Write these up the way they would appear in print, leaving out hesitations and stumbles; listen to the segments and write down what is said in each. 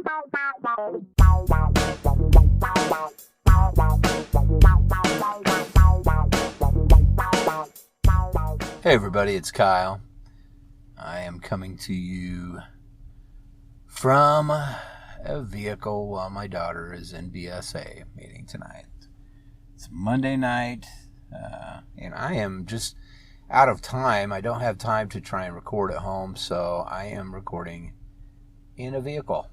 Hey everybody, it's Kyle. I am coming to you from a vehicle while my daughter is in BSA meeting tonight. It's Monday night, and I am just out of time. I don't have time to try and record at home, so I am recording in a vehicle.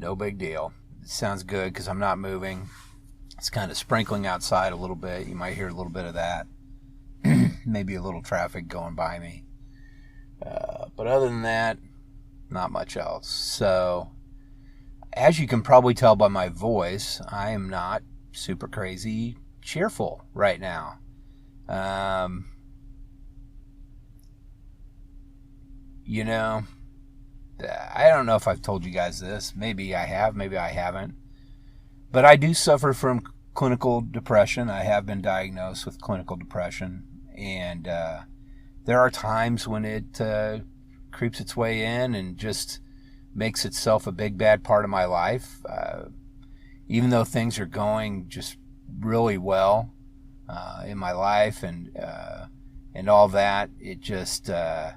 No big deal. It sounds good because I'm not moving. It's kind of sprinkling outside a little bit. You might hear a little bit of that. Maybe a little traffic going by me. But other than that, not much else. So, as you can probably tell by my voice, I am not super crazy cheerful right now. You know, I don't know if I've told you guys this. Maybe I have, maybe I haven't. But I do suffer from clinical depression. I have been diagnosed with clinical depression. And there are times when it creeps its way in and just makes itself a big bad part of my life. Even though things are going just really well in my life and all that, it just I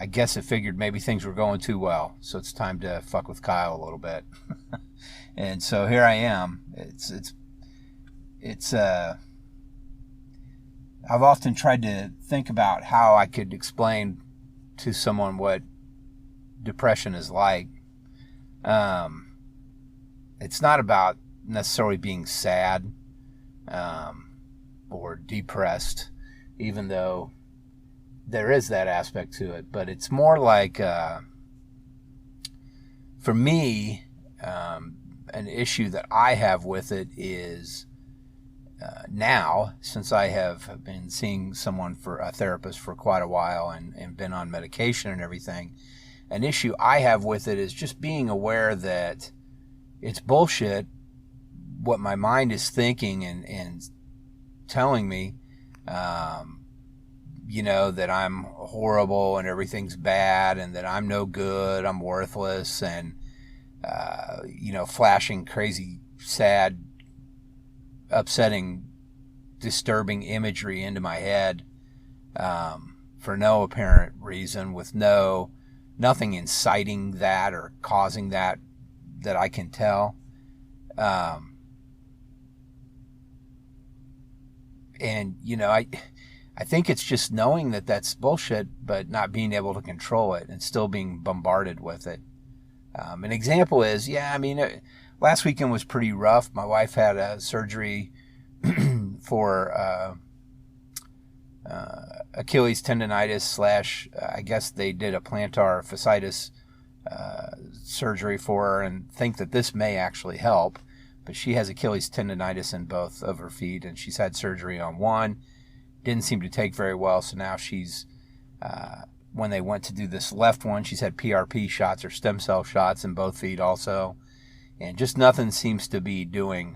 guess it figured maybe things were going too well, so it's time to fuck with Kyle a little bit. And so here I am. It's I've often tried to think about how I could explain to someone what depression is like. It's not about necessarily being sad or depressed, even though there is that aspect to it. But it's more like, for me, an issue that I have with it is now, since I have been seeing someone for a therapist for quite a while and been on medication and everything, an issue I have with it is just being aware that it's bullshit what my mind is thinking and telling me, that I'm horrible and everything's bad and that I'm no good, I'm worthless, and, flashing crazy, sad, upsetting, disturbing imagery into my head for no apparent reason, with nothing inciting that or causing that I can tell. I think it's just knowing that that's bullshit, but not being able to control it and still being bombarded with it. An example is, last weekend was pretty rough. My wife had a surgery for Achilles tendonitis / I guess they did a plantar fasciitis surgery for her and think that this may actually help. But she has Achilles tendonitis in both of her feet, and she's had surgery on one. Didn't seem to take very well, so now she's, when they went to do this left one, she's had PRP shots or stem cell shots in both feet also. And just nothing seems to be doing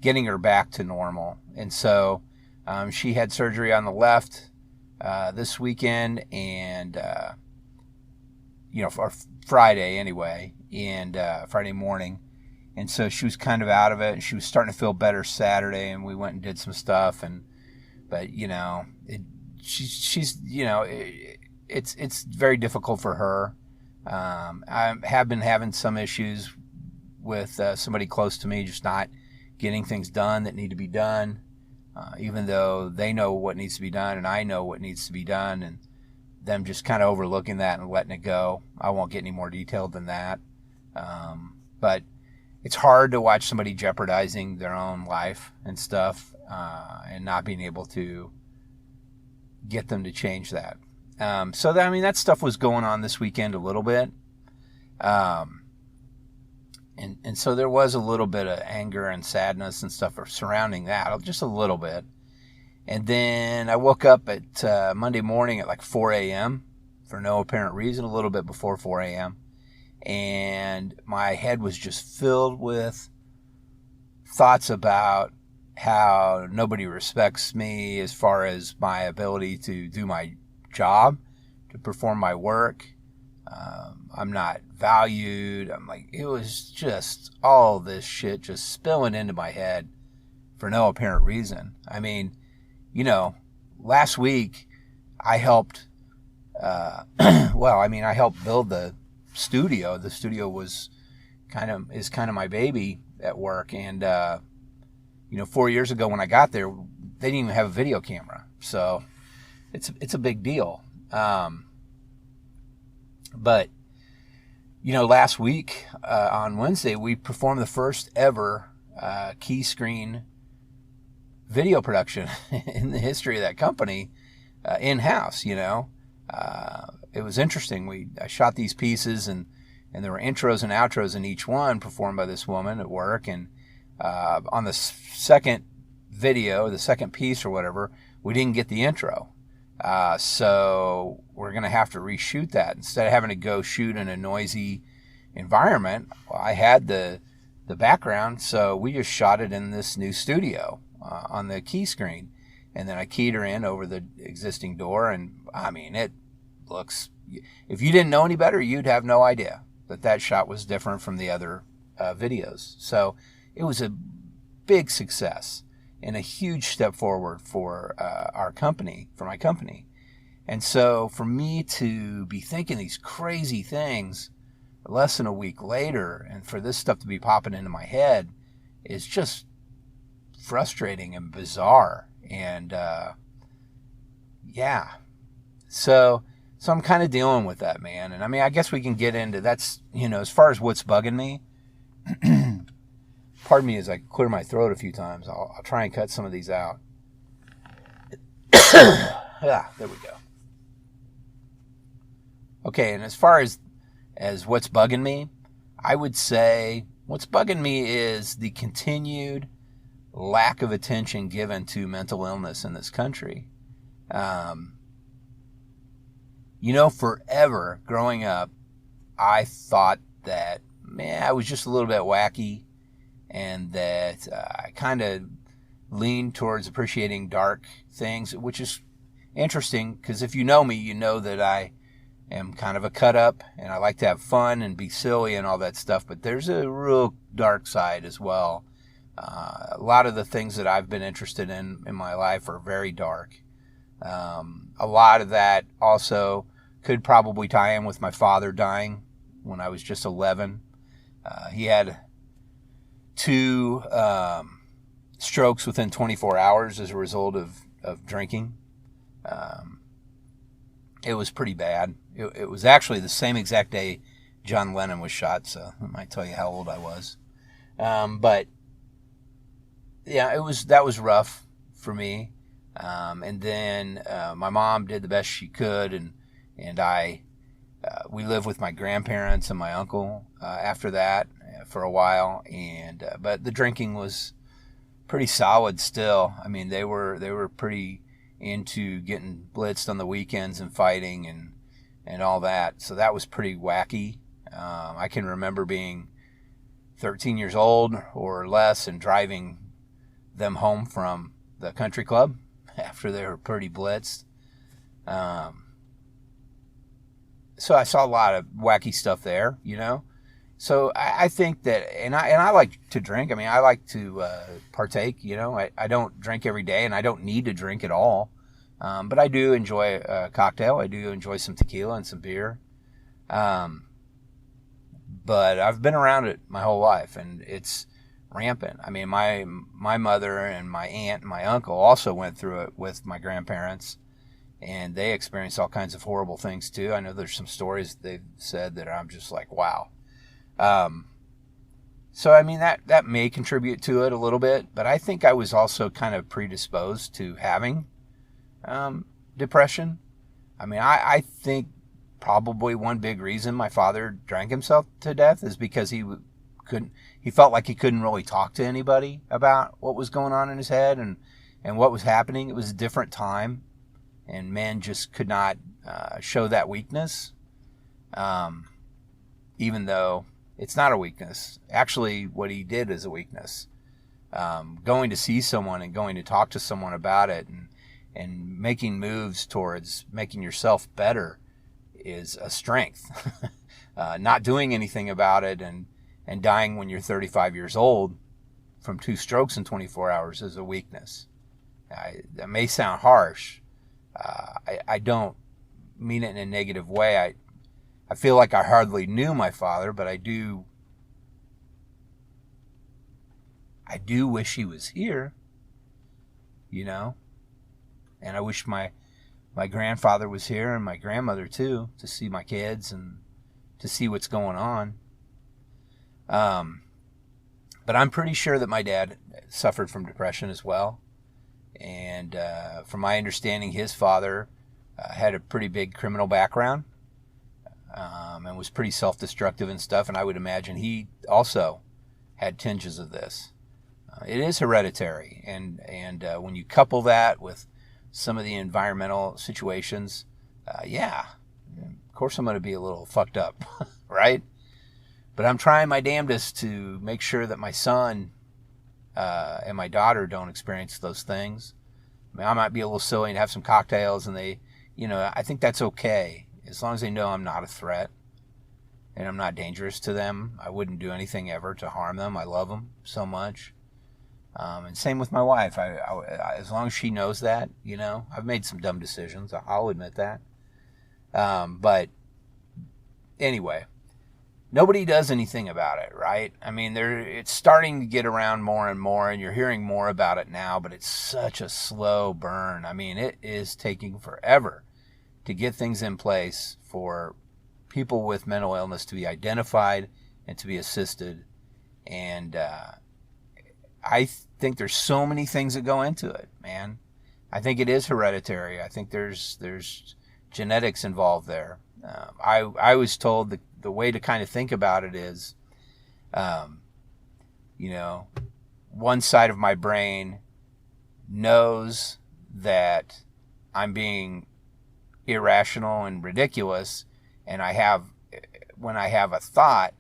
getting her back to normal. And so she had surgery on the left this weekend, and for Friday anyway, and Friday morning. And so she was kind of out of it, and she was starting to feel better Saturday, and we went and did some stuff. But it's very difficult for her. I have been having some issues with somebody close to me just not getting things done that need to be done, even though they know what needs to be done and I know what needs to be done, and them just kind of overlooking that and letting it go. I won't get any more detailed than that. But it's hard to watch somebody jeopardizing their own life and stuff and not being able to get them to change that. That stuff was going on this weekend a little bit. And so there was a little bit of anger and sadness and stuff surrounding that, just a little bit. And then I woke up at Monday morning at like 4 a.m. for no apparent reason, a little bit before 4 a.m. And my head was just filled with thoughts about how nobody respects me as far as my ability to do my job, to perform my work, I'm not valued. I'm like, it was just all this shit just spilling into my head for no apparent reason. I mean, last week I helped, I helped build the studio. The studio is kind of my baby at work. And, 4 years ago when I got there, they didn't even have a video camera. So it's a big deal. But last week on Wednesday, we performed the first ever key screen video production in the history of that company in-house. It was interesting. I shot these pieces, and there were intros and outros in each one performed by this woman at work. And on the second video, the second piece or whatever, we didn't get the intro. So we're going to have to reshoot that. Instead of having to go shoot in a noisy environment, I had the background, so we just shot it in this new studio on the key screen. And then I keyed her in over the existing door, and I mean, it looks, if you didn't know any better, you'd have no idea that shot was different from the other videos. So it was a big success and a huge step forward for my company. And so for me to be thinking these crazy things less than a week later, and for this stuff to be popping into my head, is just frustrating and bizarre. And so I'm kind of dealing with that, man. And I mean, I guess we can get into that's, as far as what's bugging me. Pardon me as I clear my throat a few times. I'll try and cut some of these out. There we go. Okay, and as far as what's bugging me, I would say what's bugging me is the continued lack of attention given to mental illness in this country. Forever growing up, I thought that, I was just a little bit wacky, and that I kind of leaned towards appreciating dark things, which is interesting because if you know me, you know that I am kind of a cut up and I like to have fun and be silly and all that stuff, but there's a real dark side as well. A lot of the things that I've been interested in my life are very dark. A lot of that also could probably tie in with my father dying when I was just 11. He had 2 strokes within 24 hours as a result of drinking. It was pretty bad. It was actually the same exact day John Lennon was shot, so that might tell you how old I was. But yeah, that was rough for me. And then my mom did the best she could, and we lived with my grandparents and my uncle after that for a while, and but the drinking was pretty solid still. I mean, they were pretty into getting blitzed on the weekends and fighting and all that, so that was pretty wacky. I can remember being 13 years old or less and driving them home from the country club after they were pretty blitzed. So I saw a lot of wacky stuff there, So I think that, and I like to drink. I mean, I like to partake. I don't drink every day, and I don't need to drink at all. But I do enjoy a cocktail. I do enjoy some tequila and some beer. But I've been around it my whole life, and it's rampant. I mean, my mother and my aunt and my uncle also went through it with my grandparents, and they experienced all kinds of horrible things too. I know there's some stories they've said that I'm just like, wow. So I mean, that may contribute to it a little bit, but I think I was also kind of predisposed to having depression. I mean, I think probably one big reason my father drank himself to death is because he felt like he couldn't really talk to anybody about what was going on in his head and what was happening. It was a different time, and men just could not show that weakness, even though it's not a weakness. Actually, what he did is a weakness. Going to see someone and going to talk to someone about it and making moves towards making yourself better is a strength. Not doing anything about it and dying when you're 35 years old from 2 strokes in 24 hours is a weakness. That may sound harsh. I don't mean it in a negative way. I feel like I hardly knew my father, but I do wish he was here, you know? And I wish my grandfather was here and my grandmother too, to see my kids and to see what's going on. But I'm pretty sure that my dad suffered from depression as well. And from my understanding, his father had a pretty big criminal background and was pretty self-destructive and stuff. And I would imagine he also had tinges of this. It is hereditary. And when you couple that with some of the environmental situations, yeah, of course I'm going to be a little fucked up, right? But I'm trying my damnedest to make sure that my son and my daughter don't experience those things. I mean, I might be a little silly and have some cocktails, and I think that's okay. As long as they know I'm not a threat and I'm not dangerous to them. I wouldn't do anything ever to harm them. I love them so much. And same with my wife. I as long as she knows that, I've made some dumb decisions. I'll admit that. But anyway, nobody does anything about it, right? I mean, it's starting to get around more and more, and you're hearing more about it now, but it's such a slow burn. I mean, it is taking forever to get things in place for people with mental illness to be identified and to be assisted. And I think there's so many things that go into it, man. I think it is hereditary. I think there's genetics involved there. I was told the way to kind of think about it is, one side of my brain knows that I'm being irrational and ridiculous, and when I have a thought,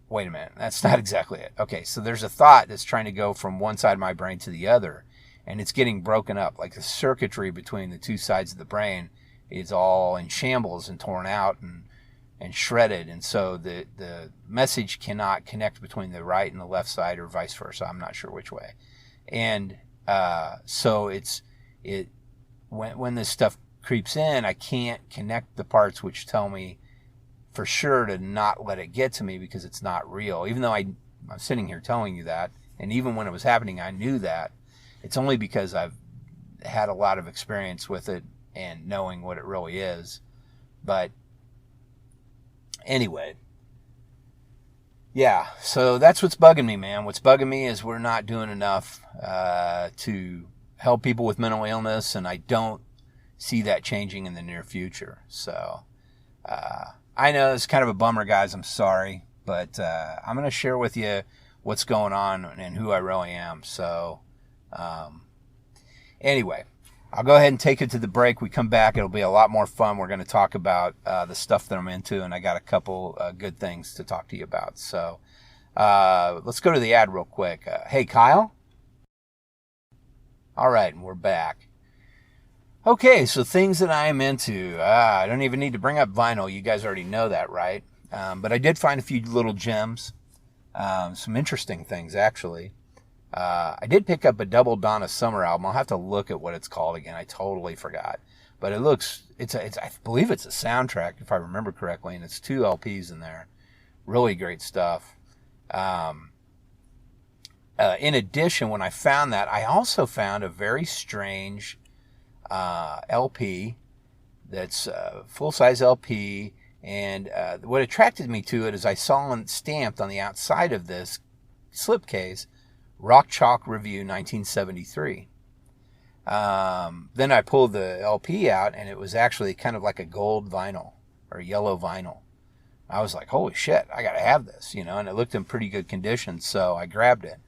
wait a minute, that's not exactly it. Okay, so there's a thought that's trying to go from one side of my brain to the other, and it's getting broken up. Like the circuitry between the two sides of the brain is all in shambles and torn out and shredded. And so the message cannot connect between the right and the left side, or vice versa. I'm not sure which way. And so when this stuff creeps in, I can't connect the parts which tell me for sure to not let it get to me because it's not real. Even though I'm sitting here telling you that, and even when it was happening, I knew that. It's only because I've had a lot of experience with it and knowing what it really is. But anyway, yeah, so that's what's bugging me, man. What's bugging me is we're not doing enough to help people with mental illness, and I don't see that changing in the near future. So I know it's kind of a bummer, guys. I'm sorry, but I'm going to share with you what's going on and who I really am. So anyway, I'll go ahead and take it to the break. We come back, it'll be a lot more fun. We're going to talk about the stuff that I'm into, and I got a couple good things to talk to you about. So let's go to the ad real quick. Hey, Kyle? All right, and we're back. Okay, so things that I am into. I don't even need to bring up vinyl. You guys already know that, right? But I did find a few little gems. Some interesting things, actually. I did pick up a Double Donna Summer album. I'll have to look at what it's called again. I totally forgot. But I believe it's a soundtrack, if I remember correctly, and it's 2 LPs in there. Really great stuff. In addition, when I found that, I also found a very strange LP that's a full-size LP, and what attracted me to it is I saw stamped on the outside of this slipcase, Rock Chalk Review 1973. Then I pulled the LP out, and it was actually kind of like a gold vinyl or yellow vinyl. I was like, holy shit, I gotta have this, and it looked in pretty good condition, so I grabbed it.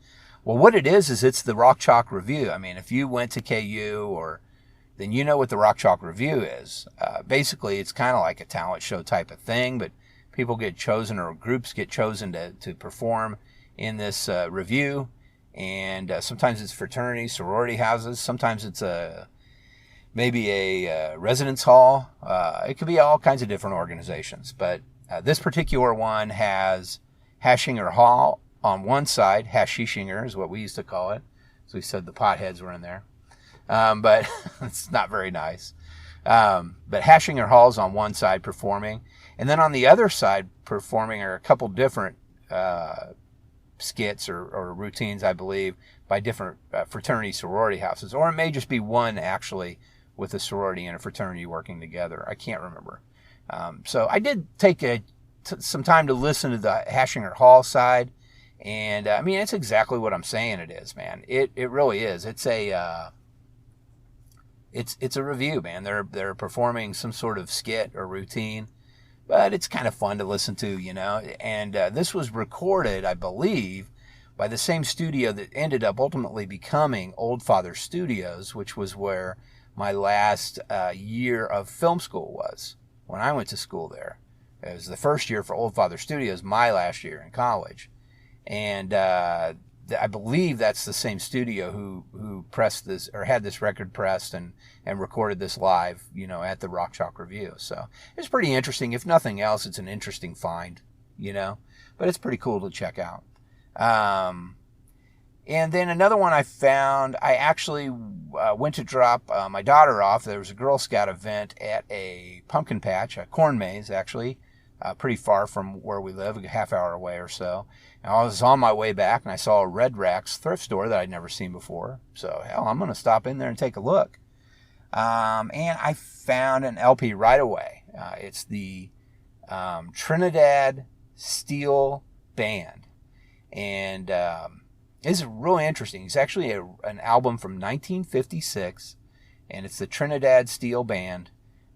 Well, what it is it's the Rock Chalk Review. I mean, if you went to KU then you know what the Rock Chalk Review is. Basically, it's kind of like a talent show type of thing, but people get chosen, or groups get chosen to perform in this review. And sometimes it's fraternities, sorority houses. Sometimes it's maybe a residence hall. It could be all kinds of different organizations. But this particular one has Hashinger Hall on one side. Hashishinger is what we used to call it. So we said the potheads were in there. But it's not very nice. But Hashinger Hall's on one side performing. And then on the other side performing are a couple different skits or routines, I believe, by different fraternity sorority houses. Or it may just be one actually with a sorority and a fraternity working together. I can't remember. So I did take some time to listen to the Hashinger Hall side. And I mean, it's exactly what I'm saying it is, man. It really is. It's a review, man. They're performing some sort of skit or routine, but it's kind of fun to listen to, you know. And this was recorded, I believe, by the same studio that ended up ultimately becoming Old Father Studios, which was where my last year of film school was when I went to school there. It was the first year for Old Father Studios, my last year in college. And I believe that's the same studio who pressed this or had this record pressed and recorded this live, you know, at the Rock Chalk Review. So it's pretty interesting. If nothing else, it's an interesting find, you know, but it's pretty cool to check out. And then another one I found, I actually went to drop my daughter off. There was a Girl Scout event at a pumpkin patch, a corn maze actually, pretty far from where we live, a half hour away or so. And I was on my way back and I saw a Red Racks thrift store that I'd never seen before. So, hell, I'm going to stop in there and take a look. And I found an LP right away. It's the Trinidad Steel Band. And it's really interesting. It's actually an album from 1956. And it's the Trinidad Steel Band.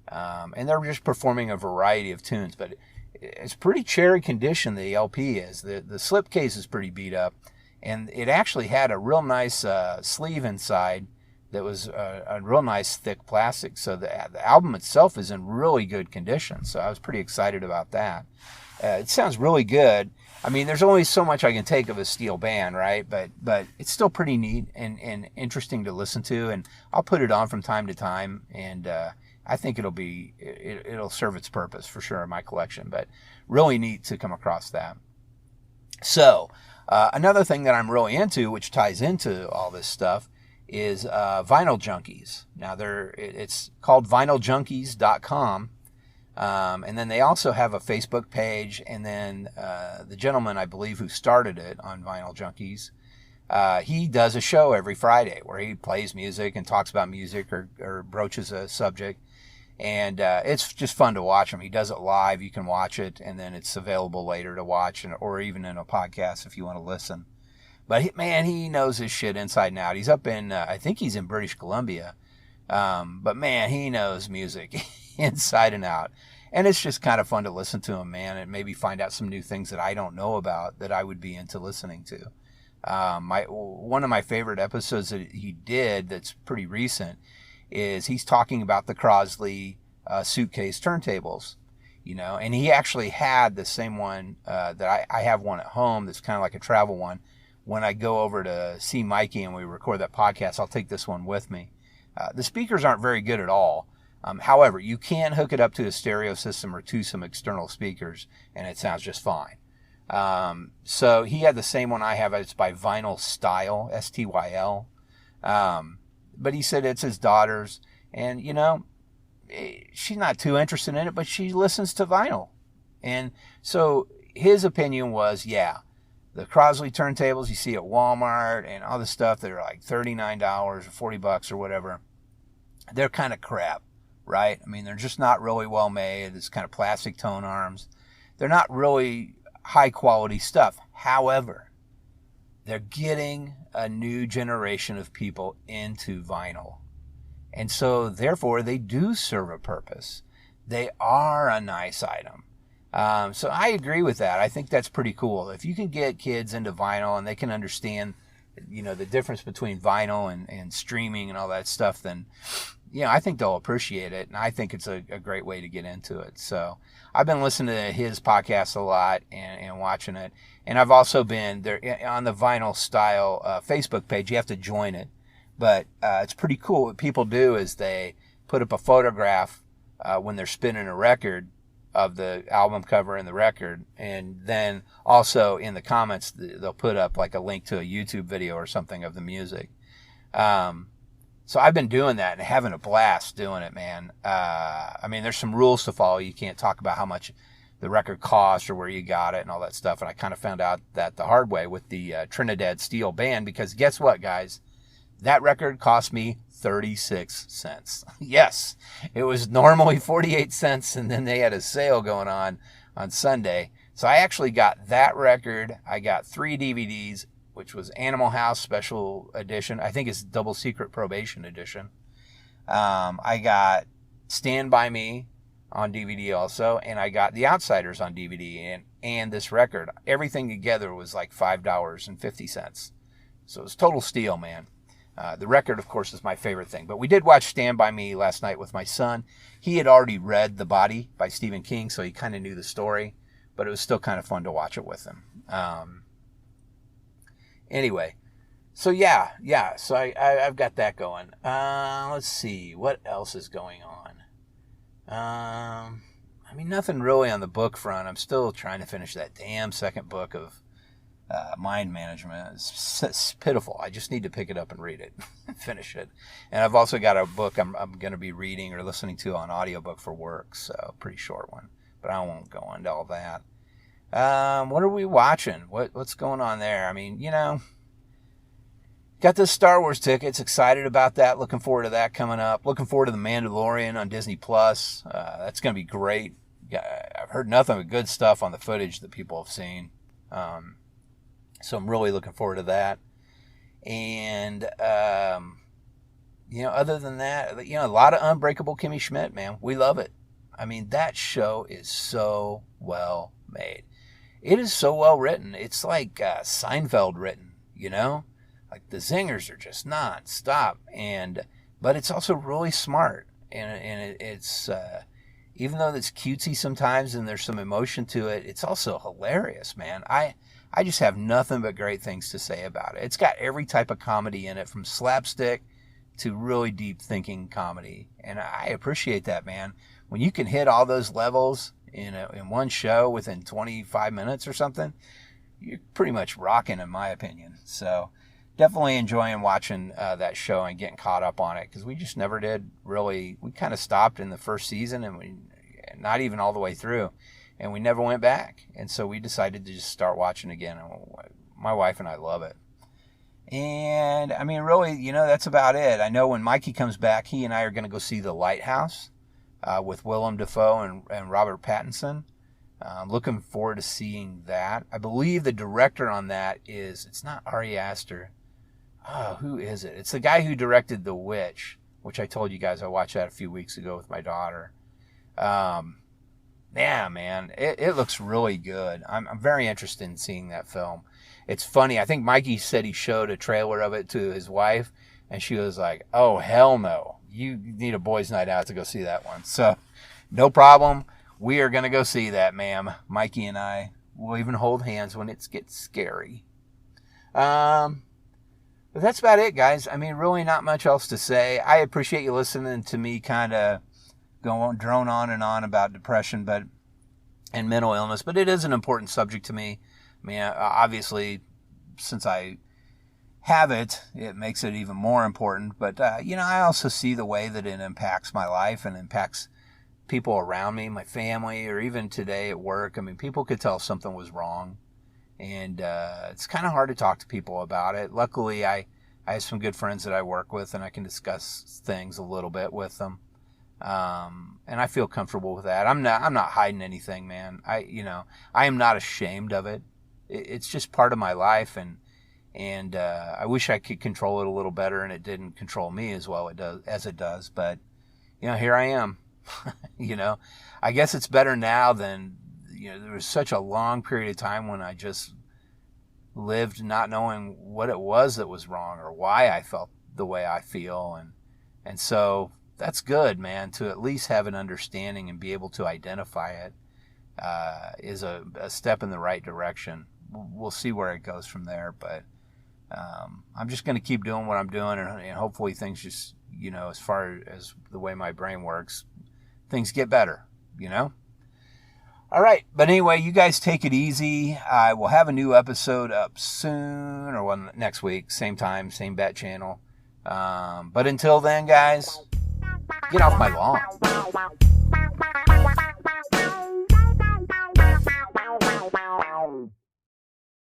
And they're just performing a variety of tunes. But it's pretty cherry condition, the LP is. The slipcase is pretty beat up. And it actually had a real nice sleeve inside that was a real nice thick plastic. So the album itself is in really good condition. So I was pretty excited about that. It sounds really good. I mean, there's only so much I can take of a steel band, right? But it's still pretty neat and interesting to listen to. And I'll put it on from time to time. And I think it'll serve its purpose for sure in my collection. But really neat to come across that. So another thing that I'm really into, which ties into all this stuff, is Vinyl Junkies. Now it's called vinyljunkies.com. And then they also have a Facebook page, and then the gentleman, I believe, who started it on Vinyl Junkies, he does a show every Friday where he plays music and talks about music or broaches a subject. And it's just fun to watch him. He does it live. You can watch it, and then it's available later to watch, or even in a podcast if you want to listen. But he knows his shit inside and out. He's up in, I think he's in British Columbia. But man, he knows music inside and out. And it's just kind of fun to listen to him, man, and maybe find out some new things that I don't know about that I would be into listening to. One of my favorite episodes that he did that's pretty recent is he's talking about the Crosley suitcase turntables, you know, and he actually had the same one that I have one at home that's kind of like a travel one. When I go over to see Mikey and we record that podcast, I'll take this one with me. The speakers aren't very good at all. However, you can hook it up to a stereo system or to some external speakers, and it sounds just fine. So he had the same one I have. It's by Vinyl Style, STYL. But he said it's his daughter's, and, you know, she's not too interested in it, but she listens to vinyl. And so his opinion was, yeah, the Crosley turntables you see at Walmart and all the stuff that are like $39 or $40 or whatever, they're kind of crap, right? I mean, they're just not really well made. It's kind of plastic tone arms. They're not really high quality stuff. However, they're getting a new generation of people into vinyl. And so, therefore, they do serve a purpose. They are a nice item. So I agree with that. I think that's pretty cool. If you can get kids into vinyl and they can understand, you know, the difference between vinyl and streaming and all that stuff, then, you know, I think they'll appreciate it. And I think it's a great way to get into it. So I've been listening to his podcast a lot and watching it. And I've also been there on the Vinyl Style Facebook page. You have to join it. But it's pretty cool. What people do is they put up a photograph when they're spinning a record of the album cover and the record, and then also in the comments they'll put up like a link to a YouTube video or something of the music. So I've been doing that and having a blast doing it, man. I mean, there's some rules to follow. You can't talk about how much the record cost or where you got it and all that stuff. And I kind of found out that the hard way with the Trinidad Steel band, because guess what, guys? That record cost me 36 cents. Yes, it was normally 48 cents, and then they had a sale going on Sunday. So I actually got that record. I got 3 DVDs, which was Animal House Special Edition. I think it's Double Secret Probation Edition. I got Stand By Me on DVD also, and I got The Outsiders on DVD and this record. Everything together was like $5.50. So it was total steal, man. The record, of course, is my favorite thing. But we did watch Stand By Me last night with my son. He had already read The Body by Stephen King, so he kind of knew the story. But it was still kind of fun to watch it with him. Anyway, so yeah. So I've got that going. Let's see. What else is going on? I mean, nothing really on the book front. I'm still trying to finish that damn second book of mind management. It's pitiful. I just need to pick it up and read it, finish it. And I've also got a book I'm going to be reading or listening to on audiobook for work, so pretty short one. But I won't go into all that. What are we watching? What's going on there? I mean, got the Star Wars tickets. Excited about that. Looking forward to that coming up. Looking forward to The Mandalorian on Disney Plus. That's going to be great. I've heard nothing but good stuff on the footage that people have seen. So I'm really looking forward to that. And, other than that, a lot of Unbreakable Kimmy Schmidt, man. We love it. I mean, that show is so well made. It is so well written. It's like Seinfeld written, Like the zingers are just non-stop. But it's also really smart. And it's, even though it's cutesy sometimes and there's some emotion to it, it's also hilarious, man. I just have nothing but great things to say about it. It's got every type of comedy in it, from slapstick to really deep thinking comedy. And I appreciate that, man. When you can hit all those levels in one show within 25 minutes or something, you're pretty much rocking, in my opinion. So definitely enjoying watching that show and getting caught up on it, because we just never did really. We kind of stopped in the first season, and we not even all the way through. And we never went back. And so we decided to just start watching again. And my wife and I love it. And, I mean, really, that's about it. I know when Mikey comes back, he and I are going to go see The Lighthouse with Willem Dafoe and Robert Pattinson. I'm looking forward to seeing that. I believe the director on that it's not Ari Aster. Oh, who is it? It's the guy who directed The Witch, which I told you guys I watched that a few weeks ago with my daughter. Yeah, man, it looks really good. I'm very interested in seeing that film. It's funny. I think Mikey said he showed a trailer of it to his wife, and she was like, "Oh, hell no. You need a boys' night out to go see that one." So, no problem. We are going to go see that, ma'am. Mikey and I will even hold hands when it gets scary. But that's about it, guys. I mean, really not much else to say. I appreciate you listening to me kind of drone on and on about depression and mental illness, but it is an important subject to me. I mean, obviously, since I have it makes it even more important. But, I also see the way that it impacts my life and impacts people around me, my family, or even today at work. I mean, people could tell something was wrong, and it's kind of hard to talk to people about it. Luckily, I have some good friends that I work with, and I can discuss things a little bit with them. And I feel comfortable with that. I'm not hiding anything, man. I am not ashamed of it. It's just part of my life, and I wish I could control it a little better, and it didn't control me as well as it does. But here I am. I guess it's better now than there was such a long period of time when I just lived not knowing what it was that was wrong or why I felt the way I feel, and so. That's good, man, to at least have an understanding and be able to identify it is a step in the right direction. We'll see where it goes from there, but I'm just going to keep doing what I'm doing, and hopefully things just as far as the way my brain works, things get better, All right. But anyway, you guys take it easy. I will have a new episode up soon, or next week, same time, same bat channel. But until then, guys, get off my lawn.